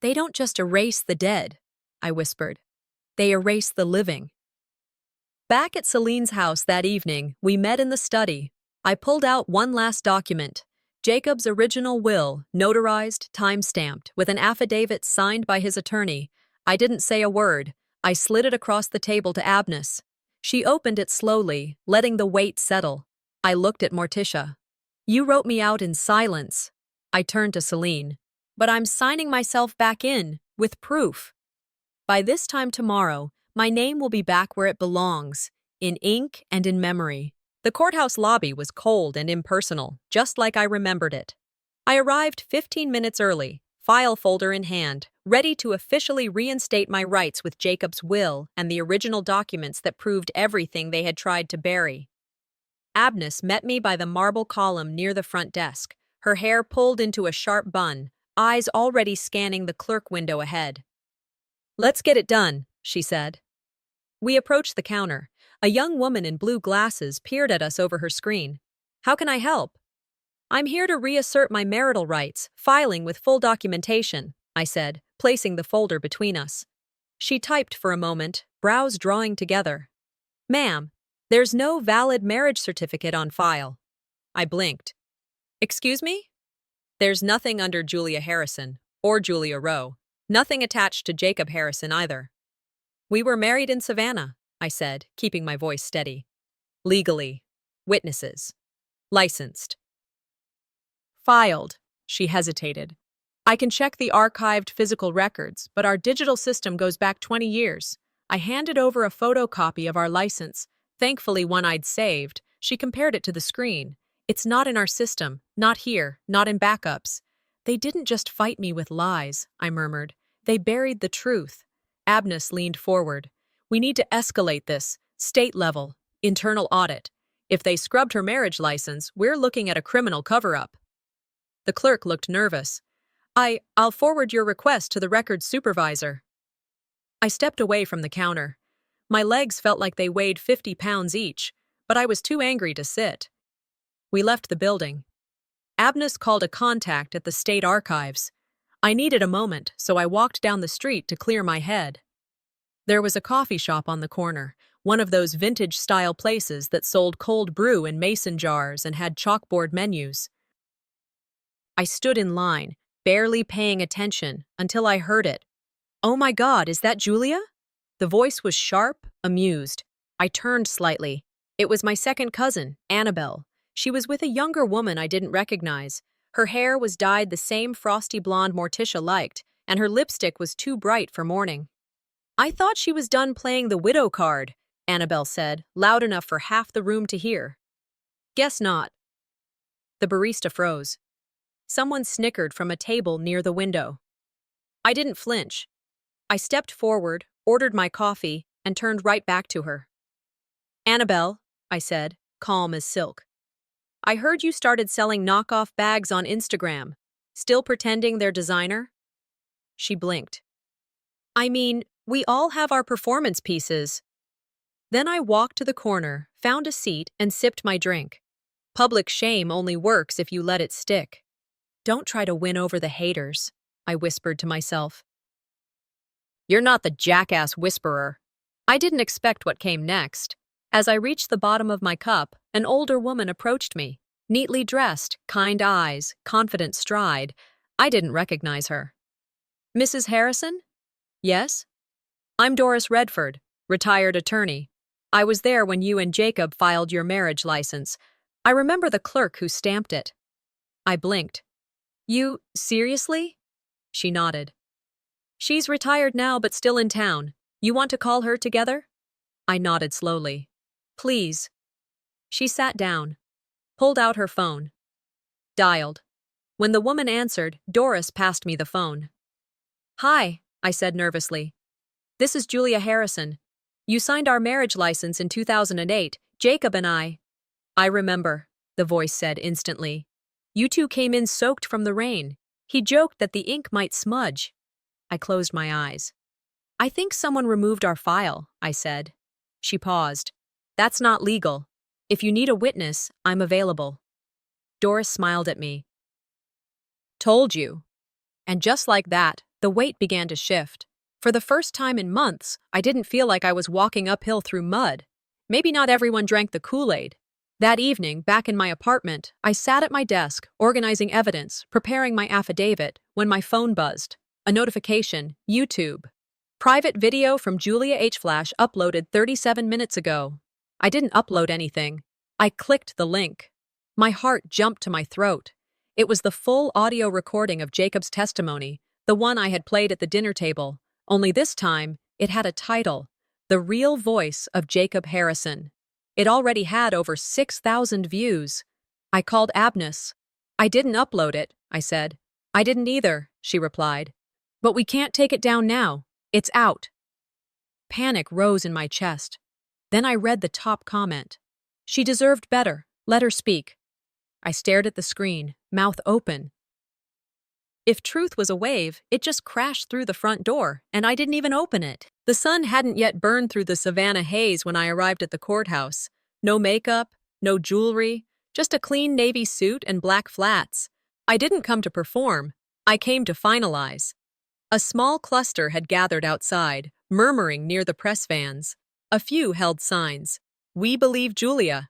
They don't just erase the dead, I whispered. They erase the living. Back at Celine's house that evening, we met in the study. I pulled out one last document, Jacob's original will, notarized, time-stamped, with an affidavit signed by his attorney. I didn't say a word. I slid it across the table to Abness. She opened it slowly, letting the weight settle. I looked at Morticia. You wrote me out in silence. I turned to Celine. But I'm signing myself back in, with proof. By this time tomorrow, my name will be back where it belongs, in ink and in memory. The courthouse lobby was cold and impersonal, just like I remembered it. I arrived 15 minutes early, file folder in hand, ready to officially reinstate my rights with Jacob's will and the original documents that proved everything they had tried to bury. Abness met me by the marble column near the front desk, her hair pulled into a sharp bun, eyes already scanning the clerk window ahead. Let's get it done, she said. We approached the counter. A young woman in blue glasses peered at us over her screen. How can I help? I'm here to reassert my marital rights, filing with full documentation, I said, placing the folder between us. She typed for a moment, brows drawing together. Ma'am, there's no valid marriage certificate on file. I blinked. Excuse me? There's nothing under Julia Harrison, or Julia Rowe. Nothing attached to Jacob Harrison either. We were married in Savannah, I said, keeping my voice steady. Legally. Witnesses. Licensed. Filed. She hesitated. I can check the archived physical records, but our digital system goes back 20 years. I handed over a photocopy of our license, thankfully one I'd saved. She compared it to the screen. It's not in our system, not here, not in backups. They didn't just fight me with lies, I murmured. They buried the truth. Abness leaned forward. We need to escalate this, state level, internal audit. If they scrubbed her marriage license, we're looking at a criminal cover-up. The clerk looked nervous. I'll forward your request to the records supervisor. I stepped away from the counter. My legs felt like they weighed 50 pounds each, but I was too angry to sit. We left the building. Abness called a contact at the state archives. I needed a moment, so I walked down the street to clear my head. There was a coffee shop on the corner, one of those vintage-style places that sold cold brew in mason jars and had chalkboard menus. I stood in line, barely paying attention, until I heard it. Oh my God, is that Julia? The voice was sharp, amused. I turned slightly. It was my second cousin, Annabelle. She was with a younger woman I didn't recognize. Her hair was dyed the same frosty blonde Morticia liked, and her lipstick was too bright for morning. I thought she was done playing the widow card, Annabelle said, loud enough for half the room to hear. Guess not. The barista froze. Someone snickered from a table near the window. I didn't flinch. I stepped forward, ordered my coffee, and turned right back to her. Annabelle, I said, calm as silk. I heard you started selling knockoff bags on Instagram. Still pretending they're designer? She blinked. I mean, we all have our performance pieces. Then I walked to the corner, found a seat, and sipped my drink. Public shame only works if you let it stick. Don't try to win over the haters, I whispered to myself. You're not the jackass whisperer. I didn't expect what came next. As I reached the bottom of my cup, an older woman approached me. Neatly dressed, kind eyes, confident stride. I didn't recognize her. Mrs. Harrison? Yes? I'm Doris Redford, retired attorney. I was there when you and Jacob filed your marriage license. I remember the clerk who stamped it. I blinked. You, seriously? She nodded. She's retired now but still in town. You want to call her together? I nodded slowly. Please. She sat down, pulled out her phone. Dialed. When the woman answered, Doris passed me the phone. Hi, I said nervously. This is Julia Harrison. You signed our marriage license in 2008, Jacob and I. I remember, the voice said instantly. You two came in soaked from the rain. He joked that the ink might smudge. I closed my eyes. I think someone removed our file, I said. She paused. That's not legal. If you need a witness, I'm available. Doris smiled at me. Told you. And just like that, the weight began to shift. For the first time in months, I didn't feel like I was walking uphill through mud. Maybe not everyone drank the Kool-Aid. That evening, back in my apartment, I sat at my desk, organizing evidence, preparing my affidavit, when my phone buzzed. A notification, YouTube. Private video from Julia H. Flash uploaded 37 minutes ago. I didn't upload anything. I clicked the link. My heart jumped to my throat. It was the full audio recording of Jacob's testimony, the one I had played at the dinner table, only this time it had a title, The Real Voice of Jacob Harrison. It already had over 6,000 views. I called Abness. I didn't upload it, I said. I didn't either, she replied. But we can't take it down now. It's out. Panic rose in my chest. Then I read the top comment. She deserved better. Let her speak. I stared at the screen, mouth open. If truth was a wave, it just crashed through the front door, and I didn't even open it. The sun hadn't yet burned through the Savannah haze when I arrived at the courthouse. No makeup, no jewelry, just a clean navy suit and black flats. I didn't come to perform. I came to finalize. A small cluster had gathered outside, murmuring near the press vans. A few held signs. We believe Julia.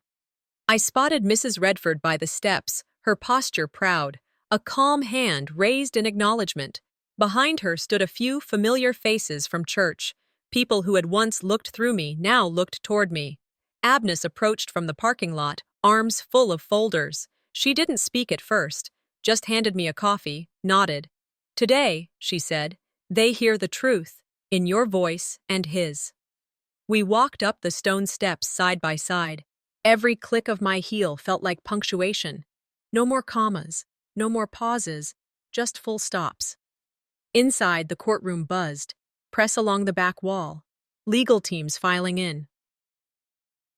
I spotted Mrs. Redford by the steps, her posture proud, a calm hand raised in acknowledgement. Behind her stood a few familiar faces from church. People who had once looked through me now looked toward me. Abness approached from the parking lot, arms full of folders. She didn't speak at first, just handed me a coffee, nodded. Today, she said, they hear the truth, in your voice and his. We walked up the stone steps side by side. Every click of my heel felt like punctuation. No more commas, no more pauses, just full stops. Inside, the courtroom buzzed. Press along the back wall. Legal teams filing in.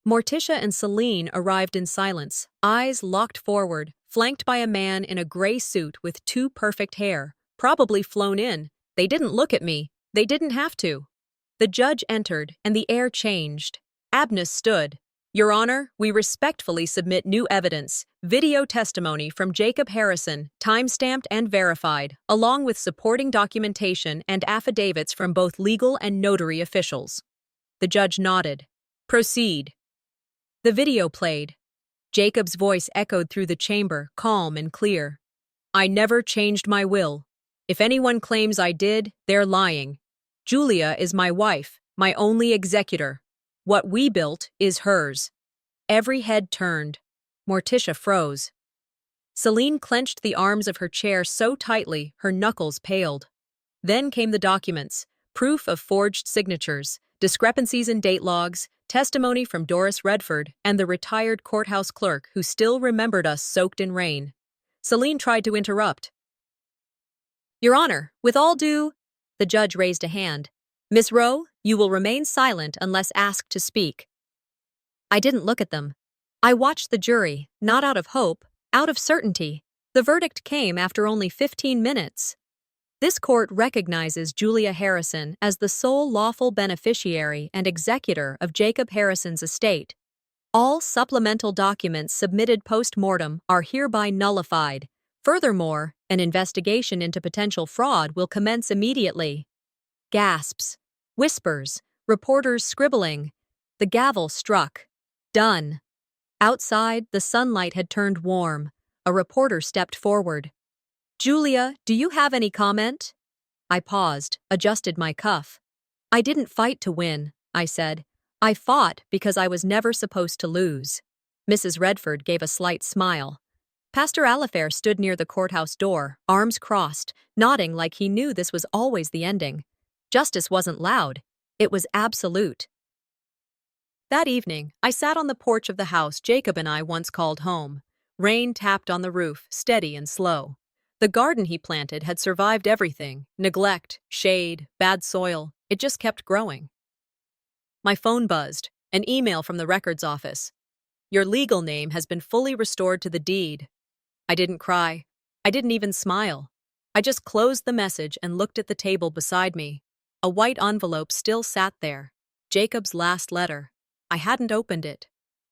Morticia and Celine arrived in silence, eyes locked forward, flanked by a man in a gray suit with too perfect hair, probably flown in. They didn't look at me. They didn't have to. The judge entered, and the air changed. Abness stood. Your Honor, we respectfully submit new evidence, video testimony from Jacob Harrison, time-stamped and verified, along with supporting documentation and affidavits from both legal and notary officials. The judge nodded. Proceed. The video played. Jacob's voice echoed through the chamber, calm and clear. I never changed my will. If anyone claims I did, they're lying. Julia is my wife, my only executor. What we built is hers. Every head turned. Morticia froze. Celine clenched the arms of her chair so tightly her knuckles paled. Then came the documents, proof of forged signatures, discrepancies in date logs, testimony from Doris Redford and the retired courthouse clerk who still remembered us soaked in rain. Celine tried to interrupt. Your Honor, with all due... The judge raised a hand. Miss Rowe, you will remain silent unless asked to speak. I didn't look at them. I watched the jury, not out of hope, out of certainty. The verdict came after only 15 minutes. This court recognizes Julia Harrison as the sole lawful beneficiary and executor of Jacob Harrison's estate. All supplemental documents submitted post-mortem are hereby nullified. Furthermore, an investigation into potential fraud will commence immediately. Gasps, whispers, reporters scribbling. The gavel struck. Done. Outside, the sunlight had turned warm. A reporter stepped forward. "Julia, do you have any comment?" I paused, adjusted my cuff. "I didn't fight to win," I said. "I fought because I was never supposed to lose." Mrs. Redford gave a slight smile. Pastor Alifair stood near the courthouse door, arms crossed, nodding like he knew this was always the ending. Justice wasn't loud. It was absolute. That evening, I sat on the porch of the house Jacob and I once called home. Rain tapped on the roof, steady and slow. The garden he planted had survived everything: neglect, shade, bad soil. It just kept growing. My phone buzzed, an email from the records office. "Your legal name has been fully restored to the deed." I didn't cry. I didn't even smile. I just closed the message and looked at the table beside me. A white envelope still sat there. Jacob's last letter. I hadn't opened it.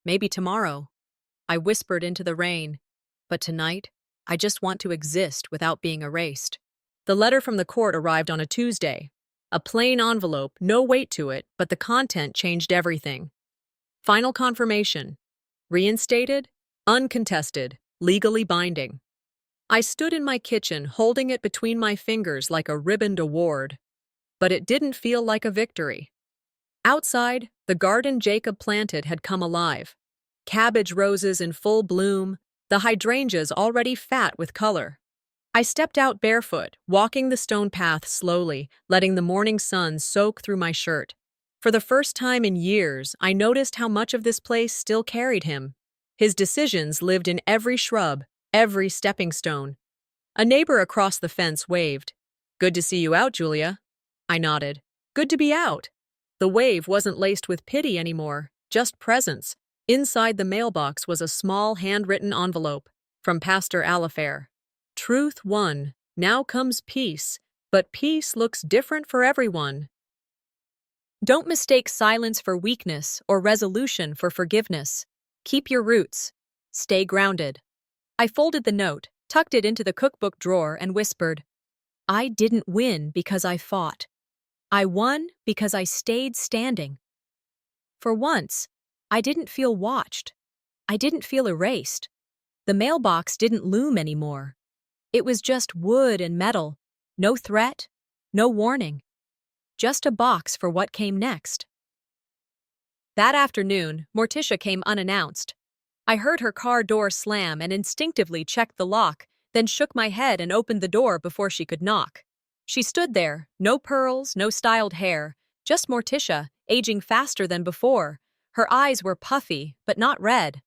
Maybe tomorrow. I whispered into the rain. But tonight, I just want to exist without being erased. The letter from the court arrived on a Tuesday. A plain envelope, no weight to it, but the content changed everything. Final confirmation. Reinstated, uncontested, legally binding. I stood in my kitchen, holding it between my fingers like a ribboned award. But it didn't feel like a victory. Outside, the garden Jacob planted had come alive. Cabbage roses in full bloom, the hydrangeas already fat with color. I stepped out barefoot, walking the stone path slowly, letting the morning sun soak through my shirt. For the first time in years, I noticed how much of this place still carried him. His decisions lived in every shrub, every stepping stone. A neighbor across the fence waved. "Good to see you out, Julia." I nodded. "Good to be out." The wave wasn't laced with pity anymore, just presence. Inside the mailbox was a small handwritten envelope from Pastor Alifair. "Truth won. Now comes peace, but peace looks different for everyone. Don't mistake silence for weakness or resolution for forgiveness. Keep your roots. Stay grounded." I folded the note, tucked it into the cookbook drawer, and whispered, "I didn't win because I fought. I won because I stayed standing." For once, I didn't feel watched. I didn't feel erased. The mailbox didn't loom anymore. It was just wood and metal, no threat, no warning. Just a box for what came next. That afternoon, Morticia came unannounced. I heard her car door slam and instinctively checked the lock, then shook my head and opened the door before she could knock. She stood there, no pearls, no styled hair, just Morticia, aging faster than before. Her eyes were puffy, but not red.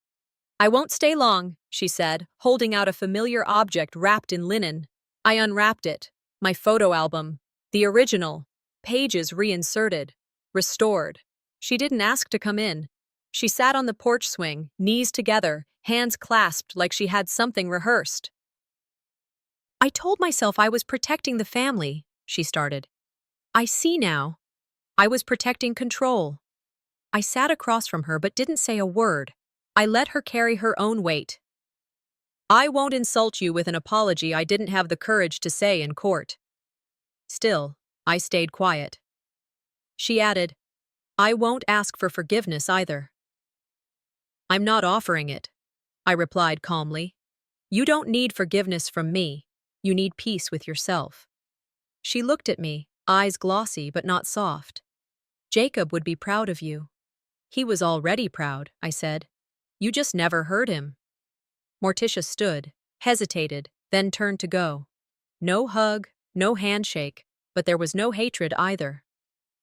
"I won't stay long," she said, holding out a familiar object wrapped in linen. I unwrapped it. My photo album. The original. Pages reinserted. Restored. She didn't ask to come in. She sat on the porch swing, knees together, hands clasped like she had something rehearsed. "I told myself I was protecting the family," she started. "I see now. I was protecting control." I sat across from her but didn't say a word. I let her carry her own weight. "I won't insult you with an apology I didn't have the courage to say in court." Still, I stayed quiet. She added, "I won't ask for forgiveness either." "I'm not offering it," I replied calmly. "You don't need forgiveness from me. You need peace with yourself." She looked at me, eyes glossy but not soft. "Jacob would be proud of you." "He was already proud," I said. "You just never heard him." Morticia stood, hesitated, then turned to go. No hug, no handshake, but there was no hatred either.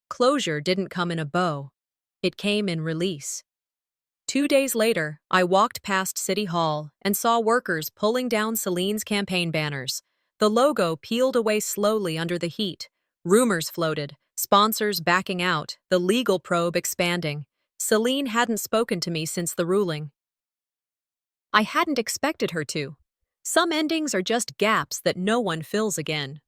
Closure didn't come in a bow. It came in release. 2 days later, I walked past City Hall and saw workers pulling down Celine's campaign banners. The logo peeled away slowly under the heat. Rumors floated, sponsors backing out, the legal probe expanding. Celine hadn't spoken to me since the ruling. I hadn't expected her to. Some endings are just gaps that no one fills again.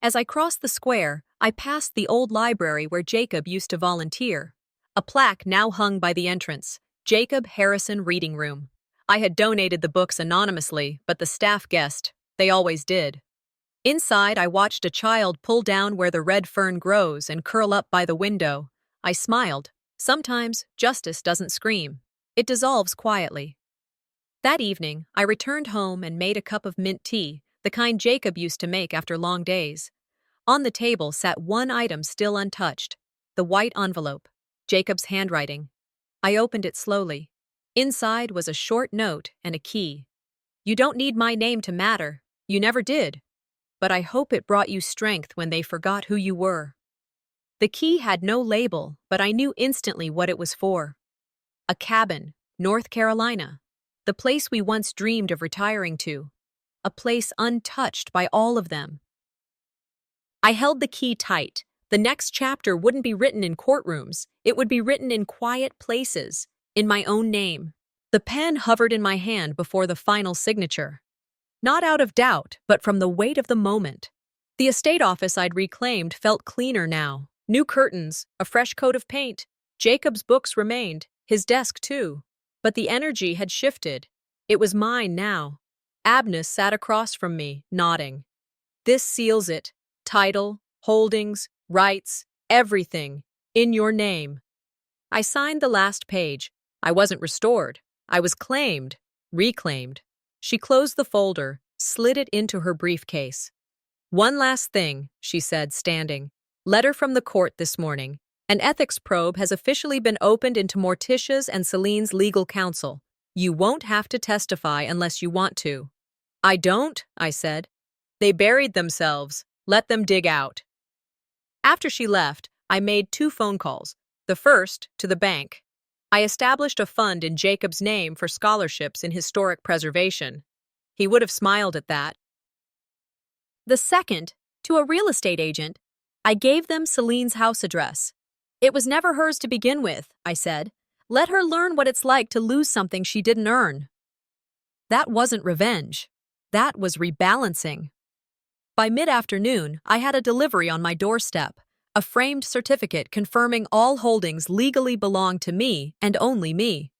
As I crossed the square, I passed the old library where Jacob used to volunteer. A plaque now hung by the entrance, Jacob Harrison Reading Room. I had donated the books anonymously, but the staff guessed. They always did. Inside, I watched a child pull down where the red fern grows and curl up by the window. I smiled. Sometimes, justice doesn't scream. It dissolves quietly. That evening, I returned home and made a cup of mint tea, the kind Jacob used to make after long days. On the table sat one item still untouched, the white envelope, Jacob's handwriting. I opened it slowly. Inside was a short note and a key. You don't need my name to matter. You never did. But I hope it brought you strength when they forgot who you were. The key had no label, but I knew instantly what it was for. A cabin, North Carolina. The place we once dreamed of retiring to. A place untouched by all of them. I held the key tight. The next chapter wouldn't be written in courtrooms. It would be written in quiet places, in my own name. The pen hovered in my hand before the final signature. Not out of doubt, but from the weight of the moment. The estate office I'd reclaimed felt cleaner now. New curtains, a fresh coat of paint. Jacob's books remained, his desk too. But the energy had shifted. It was mine now. Abnus sat across from me, nodding. This seals it. Title, holdings, rights, everything. In your name. I signed the last page. I wasn't restored. I was claimed, reclaimed. She closed the folder, slid it into her briefcase. One last thing, she said, standing. Letter from the court this morning. An ethics probe has officially been opened into Morticia's and Celine's legal counsel. You won't have to testify unless you want to. I don't, I said. They buried themselves. Let them dig out. After she left, I made 2 phone calls. The first, to the bank. I established a fund in Jacob's name for scholarships in historic preservation. He would have smiled at that. The second, to a real estate agent. I gave them Celine's house address. It was never hers to begin with, I said. Let her learn what it's like to lose something she didn't earn. That wasn't revenge. That was rebalancing. By mid-afternoon, I had a delivery on my doorstep, a framed certificate confirming all holdings legally belonged to me and only me.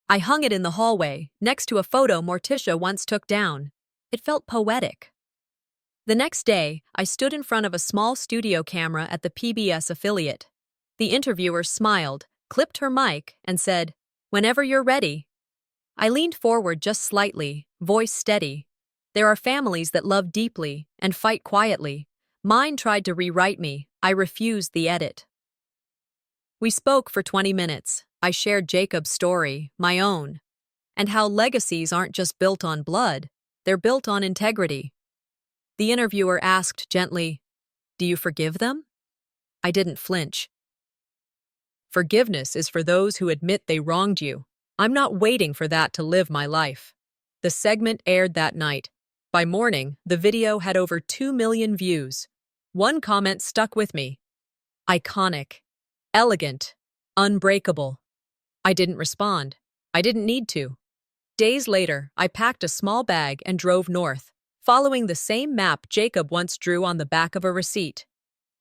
I hung it in the hallway, next to a photo Morticia once took down. It felt poetic. The next day, I stood in front of a small studio camera at the PBS affiliate. The interviewer smiled, clipped her mic, and said, "Whenever you're ready." I leaned forward just slightly, voice steady. There are families that love deeply and fight quietly. Mine tried to rewrite me. I refused the edit. We spoke for 20 minutes. I shared Jacob's story, my own, and how legacies aren't just built on blood, they're built on integrity. The interviewer asked gently, "Do you forgive them?" I didn't flinch. Forgiveness is for those who admit they wronged you. I'm not waiting for that to live my life. The segment aired that night. By morning, the video had over 2 million views. One comment stuck with me. Iconic. Elegant. Unbreakable. I didn't respond. I didn't need to. Days later, I packed a small bag and drove north, following the same map Jacob once drew on the back of a receipt.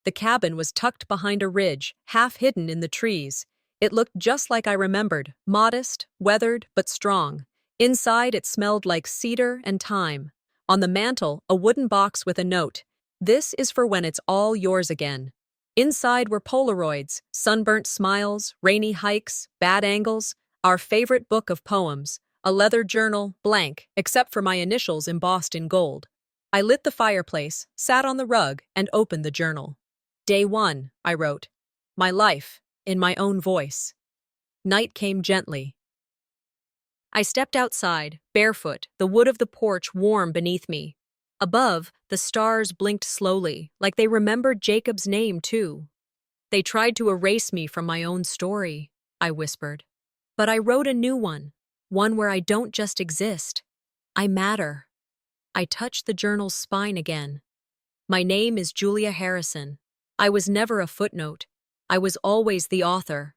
The cabin was tucked behind a ridge, half hidden in the trees. It looked just like I remembered, modest, weathered, but strong. Inside, it smelled like cedar and thyme. On the mantel, a wooden box with a note. This is for when it's all yours again. Inside were Polaroids, sunburnt smiles, rainy hikes, bad angles, our favorite book of poems, a leather journal, blank, except for my initials embossed in gold. I lit the fireplace, sat on the rug, and opened the journal. Day 1, I wrote. My life, in my own voice. Night came gently. I stepped outside, barefoot, the wood of the porch warm beneath me. Above, the stars blinked slowly, like they remembered Jacob's name too. They tried to erase me from my own story, I whispered. But I wrote a new one where I don't just exist. I matter. I touched the journal's spine again. My name is Julia Harrison. I was never a footnote. I was always the author.